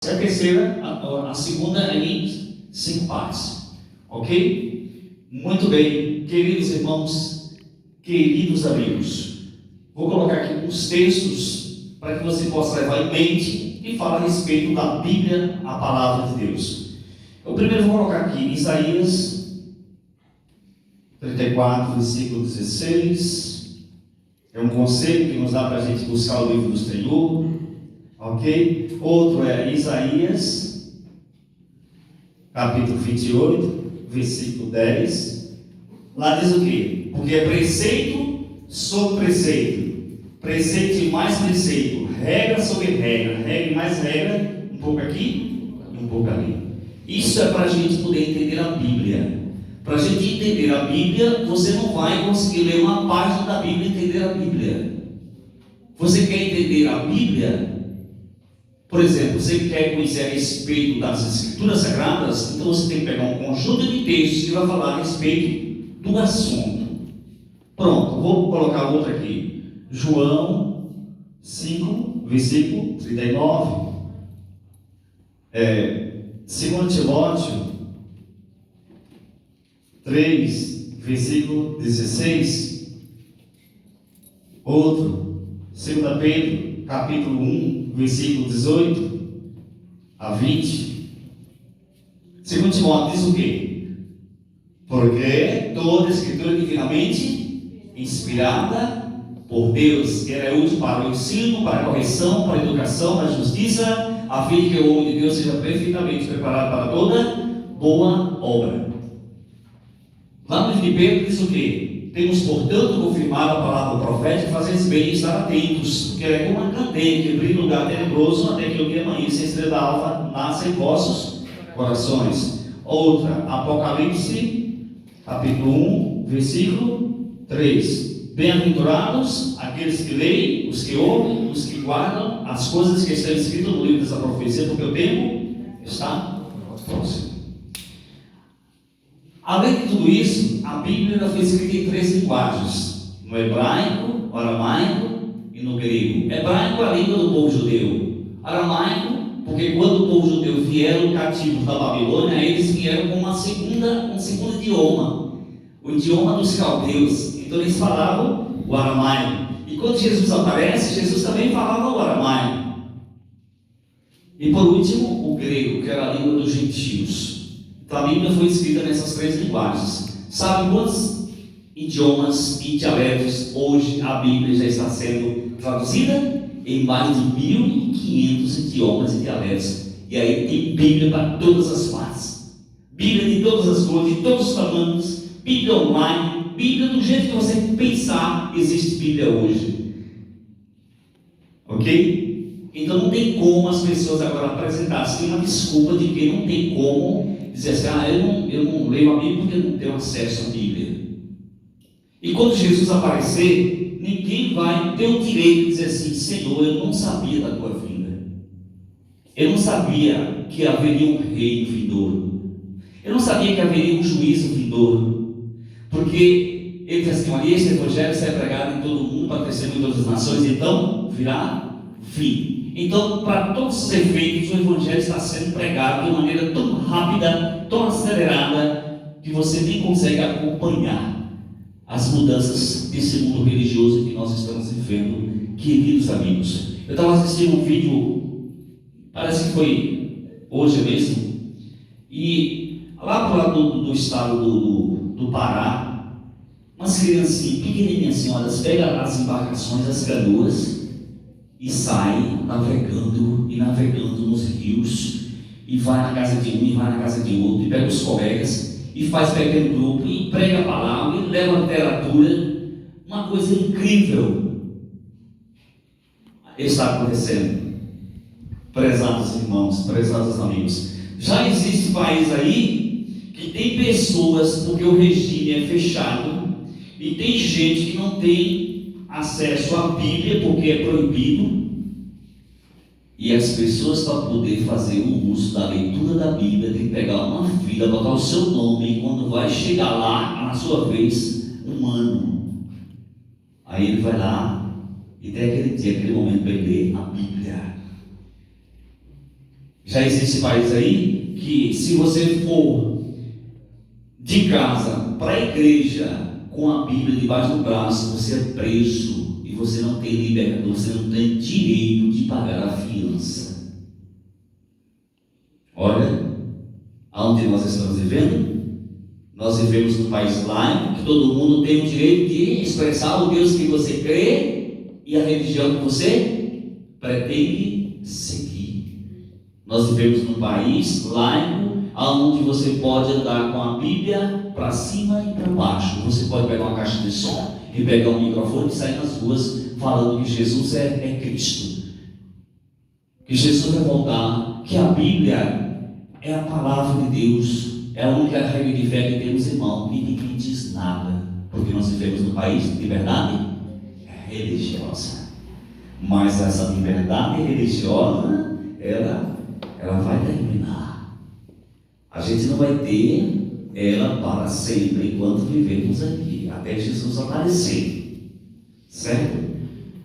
A terceira, a segunda é em 5 partes, ok? Muito bem, queridos irmãos, queridos amigos, vou colocar aqui alguns textos para que você possa levar em mente e falar a respeito da Bíblia, a palavra de Deus. Eu primeiro vou colocar aqui Isaías 34, versículo 16. É um conselho que nos dá para a gente buscar o livro do Senhor, ok? Outro é Isaías, capítulo 28, versículo 10. Lá diz o quê? Porque é preceito sobre preceito, preceito e mais preceito, regra sobre regra, regra e mais regra, um pouco aqui e um pouco ali. Isso é para a gente poder entender a Bíblia. Para a gente entender a Bíblia, você não vai conseguir ler uma página da Bíblia e entender a Bíblia. Você quer entender a Bíblia? Por exemplo, você quer conhecer a respeito das Escrituras Sagradas? Então você tem que pegar um conjunto de textos que vai falar a respeito do assunto. Pronto, vou colocar outro aqui. João 5, versículo 39. 2 Timóteo 3, versículo 16. Outro, 2 Pedro, capítulo 1, versículo 18 a 20. 2 Timóteo diz o quê? Porque toda a Escritura é divinamente inspirada por Deus, que é útil para o ensino, para a correção, para a educação, para a justiça, a fim de que o homem de Deus seja perfeitamente preparado para toda boa obra. Lá no livro de Pedro diz o quê? Temos, portanto, confirmado a palavra profética, fazendo bem em estar atentos, porque é como uma candeia que brilha em lugar tenebroso, até que o dia amanheça, a estrela da alva nasça em vossos corações. Outra, Apocalipse, capítulo 1, versículo 3. Bem-aventurados aqueles que leem, os que ouvem, os que guardam as coisas que estão escritas no livro dessa profecia, porque o tempo está próximo. Além de tudo isso, a Bíblia foi escrita em 3 linguagens: no hebraico, no aramaico e no grego. Hebraico é a língua do povo judeu. Aramaico, porque quando o povo judeu vieram cativos da Babilônia, eles vieram com um segundo idioma, o idioma dos caldeus. Então eles falavam o aramaico. E quando Jesus aparece, Jesus também falava o aramaico. E por último, o grego, que era a língua dos gentios. Então a Bíblia foi escrita nessas 3 linguagens. Sabe quantos idiomas e dialetos hoje a Bíblia já está sendo traduzida? Em mais de 1.500 idiomas e dialetos. E aí tem Bíblia para todas as partes. Bíblia de todas as cores, de todos os tamanhos. Bíblia online. Bíblia do jeito que você pensar, existe Bíblia hoje. Ok? Então não tem como as pessoas agora apresentarem uma desculpa de que não tem como dizer assim: eu não leio a Bíblia porque eu não tenho acesso à Bíblia. E quando Jesus aparecer, ninguém vai ter o direito de dizer assim: Senhor, eu não sabia da tua vinda. Eu não sabia que haveria um reino vindouro. Eu não sabia que haveria um juízo vindouro. Porque ele diz assim: olha, esse evangelho será pregado em todo o mundo para testemunho em todas as nações, então virá fim. Então, para todos os efeitos, o evangelho está sendo pregado de uma maneira tão rápida, tão acelerada, que você nem consegue acompanhar as mudanças desse mundo religioso que nós estamos vivendo, queridos amigos. Eu estava assistindo um vídeo, parece que foi hoje mesmo, e lá para o lado do estado do Pará, umas criancinhas pequenininhas, senhoras, pegam as embarcações, as canoas, e saem navegando e navegando nos rios, e vai na casa de um e vai na casa de outro, e pega os colegas, e faz pequeno grupo, e prega a palavra, e leva a literatura. Uma coisa incrível está acontecendo. Prezados irmãos, prezados amigos, já existe país aí que tem pessoas, porque o regime é fechado, e tem gente que não tem acesso à Bíblia porque é proibido, e as pessoas, para poder fazer o uso da leitura da Bíblia, tem que pegar uma fila, botar o seu nome, e quando vai chegar lá, na sua vez, um ano, aí ele vai lá e tem aquele dia, aquele momento para ele ler a Bíblia. Já existe país aí que, se você for de casa para a igreja com a Bíblia debaixo do braço, você é preso e você não tem liberdade, você não tem direito de pagar a fiança. Olha, aonde nós estamos vivendo? Nós vivemos num país laico, que todo mundo tem o direito de expressar o Deus que você crê e a religião que você pretende seguir. Nós vivemos num país laico, onde você pode andar com a Bíblia para cima e para baixo. Você pode pegar uma caixa de som e pegar um microfone e sair nas ruas falando que Jesus é Cristo, que Jesus vai voltar, que a Bíblia é a palavra de Deus, é a única regra de fé que temos, irmão, e ninguém diz nada, porque nós vivemos num país de liberdade religiosa. Mas essa liberdade religiosa, ela vai terminar. A gente não vai ter ela para sempre enquanto vivemos aqui, até Jesus aparecer. Certo?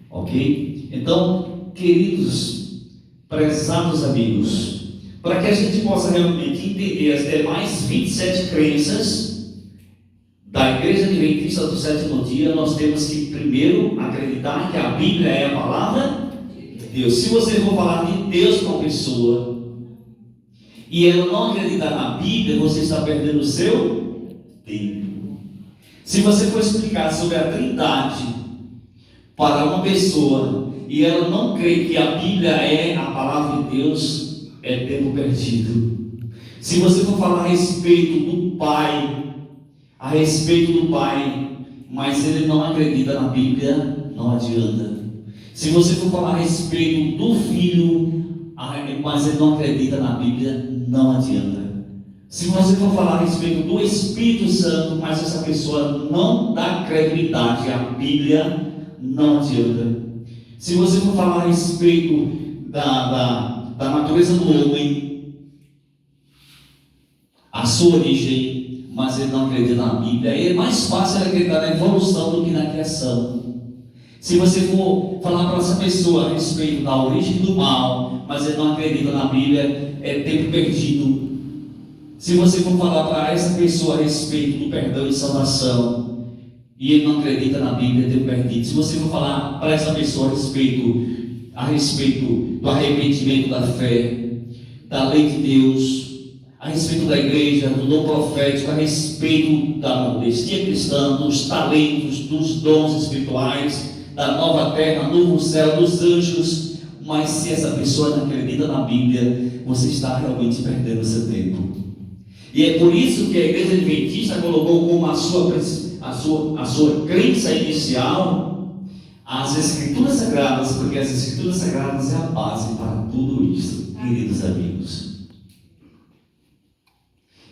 Ok? Então, queridos, prezados amigos, para que a gente possa realmente entender as demais 27 crenças da Igreja Adventista do Sétimo Dia, nós temos que primeiro acreditar que a Bíblia é a palavra de Deus. Se você for falar de Deus para uma pessoa e ela não acreditar na Bíblia, você está perdendo o seu tempo. Se você for explicar sobre a Trindade para uma pessoa e ela não crê que a Bíblia é a palavra de Deus, é tempo perdido. Se você for falar a respeito do Pai, mas ele não acredita na Bíblia, não adianta. Se você for falar a respeito do Filho, mas ele não acredita na Bíblia, não adianta. Se você for falar a respeito do Espírito Santo, mas essa pessoa não dá credibilidade à Bíblia, não adianta. Se você for falar a respeito da natureza do homem, a sua origem, mas ele não acredita na Bíblia, é mais fácil acreditar na evolução do que na criação. Se você for falar para essa pessoa a respeito da origem do mal, mas ele não acredita na Bíblia, é tempo perdido. Se você for falar para essa pessoa a respeito do perdão e salvação, e ele não acredita na Bíblia, é tempo perdido. Se você for falar para essa pessoa a respeito do arrependimento da fé, da lei de Deus, a respeito da igreja, do dom profético, a respeito da modestia cristã, dos talentos, dos dons espirituais, da nova terra, novo céu, dos anjos, mas se essa pessoa não acredita na Bíblia, você está realmente perdendo o seu tempo. E é por isso que a Igreja Adventista colocou como a sua crença inicial as Escrituras Sagradas, porque as Escrituras Sagradas é a base para tudo isso, queridos amigos.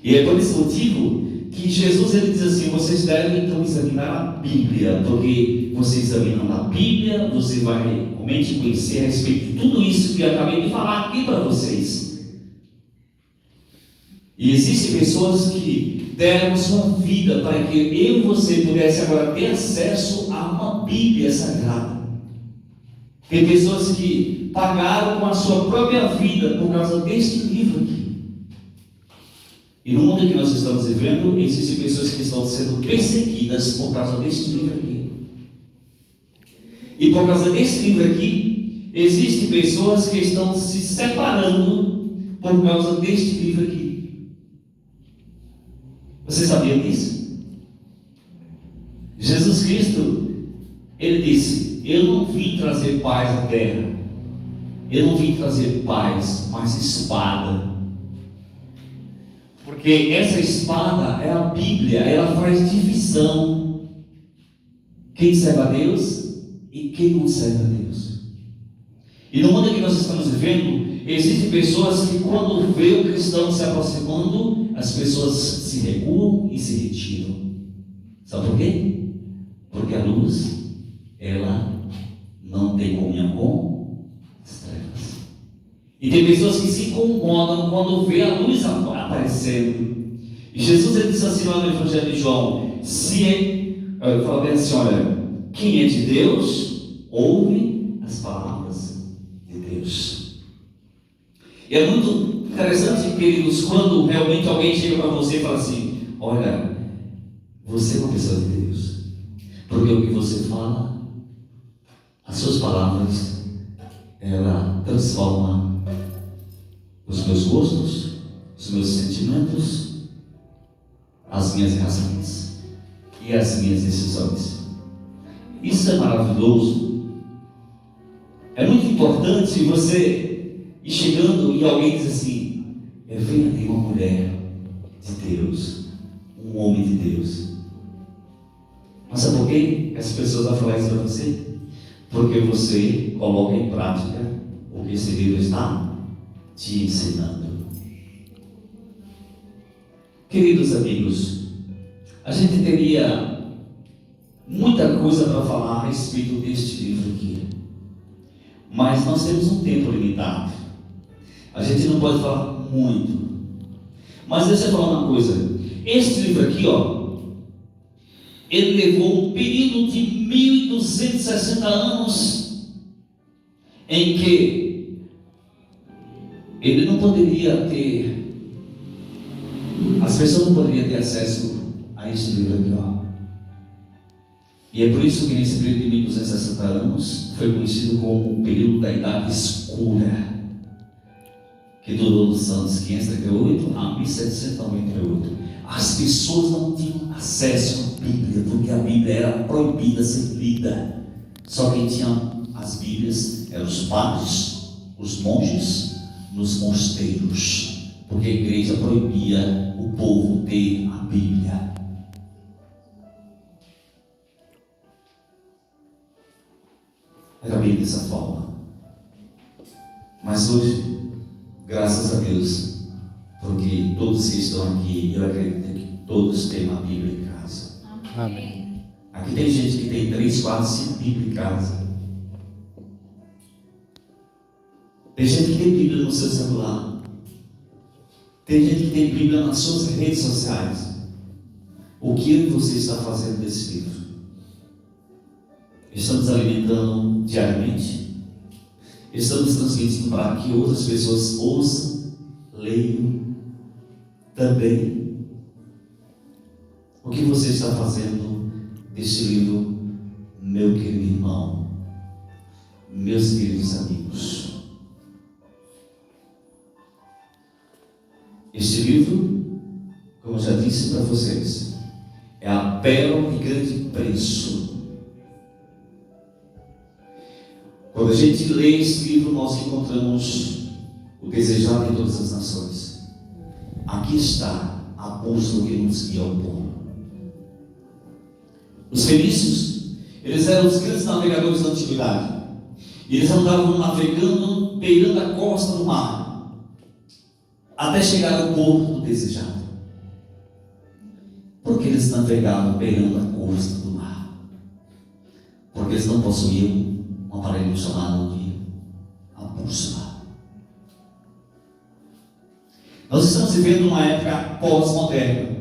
E é por esse motivo que Jesus ele diz assim: vocês devem então examinar a Bíblia, porque você examinando a Bíblia, você vai realmente conhecer a respeito de tudo isso que eu acabei de falar aqui para vocês. E existem pessoas que deram sua vida para que eu e você pudesse agora ter acesso a uma Bíblia Sagrada. Tem pessoas que pagaram com a sua própria vida por causa deste livro aqui. E no mundo que nós estamos vivendo, existem pessoas que estão sendo perseguidas por causa deste livro aqui. E por causa desse livro aqui, existem pessoas que estão se separando por causa deste livro aqui. Você sabia disso? Jesus Cristo, ele disse: eu não vim trazer paz à terra, eu não vim trazer paz, mas espada. Porque essa espada é a Bíblia, ela faz divisão. Quem serve a Deus e quem não serve a Deus. E no mundo que nós estamos vivendo, existem pessoas que quando vê o cristão se aproximando, as pessoas se recuam e se retiram. Sabe por quê? Porque a luz, ela não tem comunhão com as trevas. E tem pessoas que se incomodam quando vê a luz aparecendo. E Jesus ele disse assim lá no Evangelho de João: ele fala bem assim: olha, quem é de Deus, ouve as palavras de Deus. E é muito interessante, queridos, quando realmente alguém chega para você e fala assim: olha, você é uma pessoa de Deus, porque o que você fala, as suas palavras, ela transforma os meus gostos, os meus sentimentos, as minhas reações e as minhas decisões. Isso é maravilhoso. É muito importante você ir chegando e alguém diz assim: eu venho de uma mulher de Deus, um homem de Deus. Mas sabe por que as pessoas vão falar isso para você? Porque você coloca em prática o que esse livro está te ensinando. Queridos amigos, a gente teria muita coisa para falar a respeito deste livro aqui, mas nós temos um tempo limitado. A gente não pode falar muito. Mas deixa eu falar uma coisa. Este livro aqui, ele levou um período de 1260 anos em que ele não poderia ter, as pessoas não poderiam ter acesso a este livro aqui, E é por isso que nesse período de 1260 anos foi conhecido como o período da Idade Escura, que durou dos anos 538 a 1798. As pessoas não tinham acesso à Bíblia, porque a Bíblia era proibida de ser lida. Só quem tinha as Bíblias eram os padres, os monges, nos mosteiros, porque a igreja proibia o povo ter a Bíblia. Era bem dessa forma. Mas hoje, graças a Deus, porque todos que estão aqui, eu acredito que todos têm uma Bíblia em casa. Amém. Aqui tem gente que tem 3, 4, 5 Bíblias em casa. Tem gente que tem Bíblia no seu celular. Tem gente que tem Bíblia nas suas redes sociais. O que você está fazendo desse livro? Estamos alimentando diariamente? Estamos transmitindo para que outras pessoas ouçam, leiam também? O que você está fazendo deste livro, meu querido irmão, meus queridos amigos? Este livro, como eu já disse para vocês, é a pérola de grande preço. Quando a gente lê esse livro, nós encontramos o desejado de todas as nações. Aqui está a bússola que nos guia ao bom. Os fenícios, eles eram os grandes navegadores da antiguidade. Eles andavam navegando, beirando a costa do mar, até chegar ao porto do desejado. Por que eles navegavam beirando a costa do mar? Porque eles não possuíam um aparelho chamado de a bússola. Nós estamos vivendo uma época pós-moderna,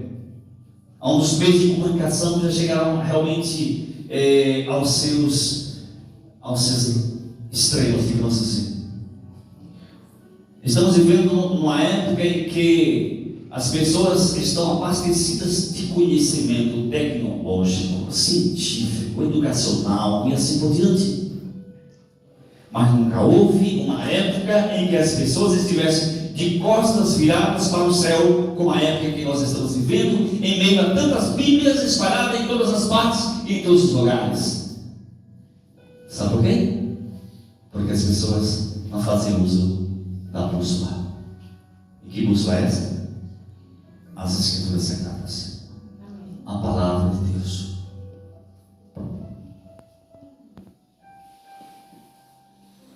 onde os meios de comunicação já chegaram realmente aos seus extremos, digamos assim. Estamos vivendo uma época em que as pessoas estão abastecidas de conhecimento tecnológico, científico, educacional e assim por diante. Mas nunca houve uma época em que as pessoas estivessem de costas viradas para o céu, como a época que nós estamos vivendo, em meio a tantas Bíblias espalhadas em todas as partes e em todos os lugares. Sabe por quê? Porque as pessoas não fazem uso da bússola. E que bússola é essa? As Escrituras Sagradas, a Palavra de Deus.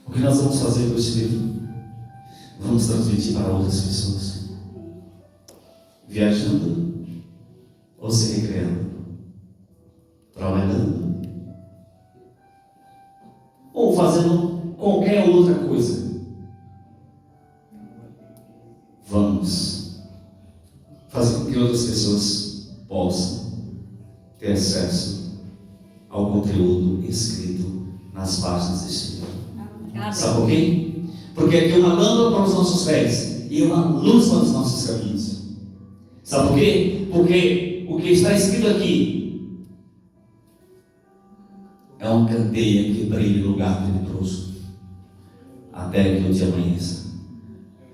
O que nós vamos fazer com este livro? Vamos transmitir para outras pessoas, viajando ou se recreando, trabalhando ou fazendo qualquer outra coisa. Vamos fazer com que outras pessoas possam ter acesso ao conteúdo escrito nas páginas deste livro. Sabe por quê? Porque aqui é uma lâmpada para os nossos pés e uma luz para os nossos caminhos. Sabe por quê? Porque o que está escrito aqui é uma candeia que brilha em lugar tenebroso, até que o dia amanheça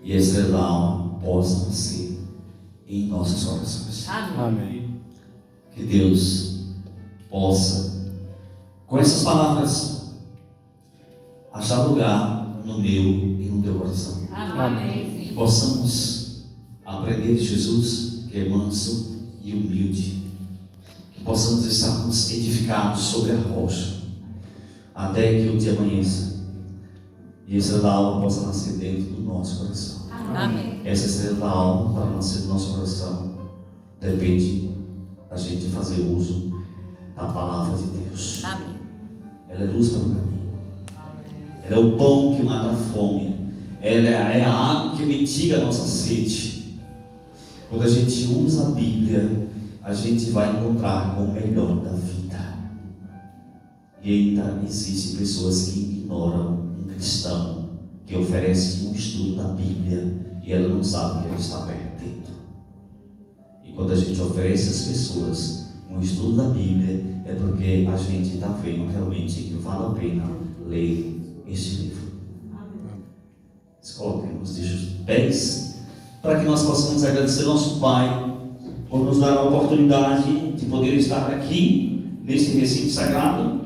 e a estrela da alma possa nascer em nossos corações. Amém. Que Deus possa, com essas palavras, achar lugar no meu e no teu coração. Amém. Que possamos aprender de Jesus, que é manso e humilde. Que possamos estarmos edificados sobre a rocha, até que o dia amanheça e a estrela da alma possa nascer dentro do nosso coração. Amém. Essa estrela da alma, para nascer do nosso coração, depende da gente fazer uso da palavra de Deus. Amém. Ela é luz para o caminho. Ela é o pão que mata a fome. Ela é a água que mitiga a nossa sede. Quando a gente usa a Bíblia, a gente vai encontrar com o melhor da vida. E ainda existem pessoas que ignoram um cristão que oferece um estudo da Bíblia e ela não sabe que ela está perdendo. E quando a gente oferece às pessoas um estudo da Bíblia, é porque a gente está vendo realmente que vale a pena ler este livro. Se coloquemos os pés para que nós possamos agradecer nosso Pai por nos dar a oportunidade de poder estar aqui neste recinto sagrado